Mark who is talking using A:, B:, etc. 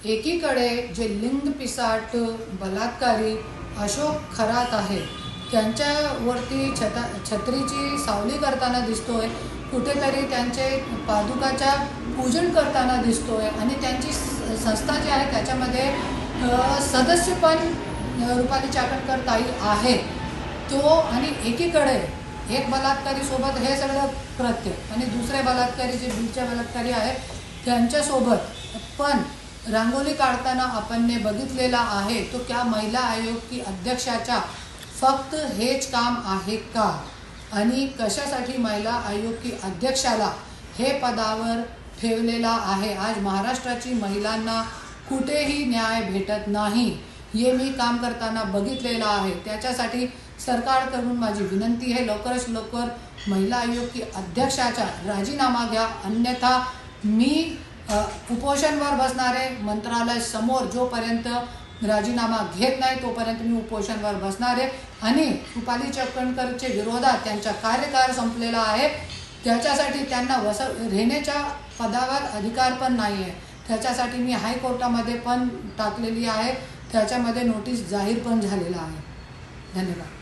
A: एकीकडे जे लिंग पिसाट बलात्कारी अशोक खरात आहे, त्यांच्यावरती छत्रीची सावली करताना दिसतोय, कुठेतरी त्यांचे पादुकाच्या पूजन करताना दिसतोय आणि त्यांची संस्था जी आहे त्याच्यामध्ये सदस्य पण रुपाली चाकणकर ताई आहे तो, आणि एकीकडे एक बलात्कारी सोबत हे सगळं कृत्य आणि दुसरे बलात्कारी जे बीडचे बलात्कारी आहेत त्यांच्यासोबत पण रांगोली काढताना आपण बघितलेला आहे. तो क्या महिला आयोग की अध्यक्षाच्या फक्त हेच काम आहे का, आणि कशासाठी महिला आयोग की अध्यक्षाला हे पदावर ठेवलेला आहे. आज महाराष्ट्राची महिलांना कुठेही न्याय भेटत नाही हे मी काम करताना बघितलेलं आहे. त्याच्यासाठी सरकारकडून माझी विनंती आहे, लवकरात लवकर महिला आयोग की अध्यक्षाचा राजीनामा घ्या, अन्यथा मी उपोषणवर बसणारे मंत्रालय समोर जोपर्यंत राजीनामा घेत नाही तोपर्यंत मी उपोषणवर बसणार आहे. आणि रुपाली चाकणकरचे विरोधात त्यांचा कार्यकाळ संपलेला आहे, त्याच्यासाठी त्यांना राहण्याच्या पदावर अधिकार पण नाही आहे. त्याच्यासाठी मी हायकोर्टामध्ये पण टाकलेली आहे, त्याच्यामध्ये नोटीस जाहीर पण झालेला आहे. धन्यवाद.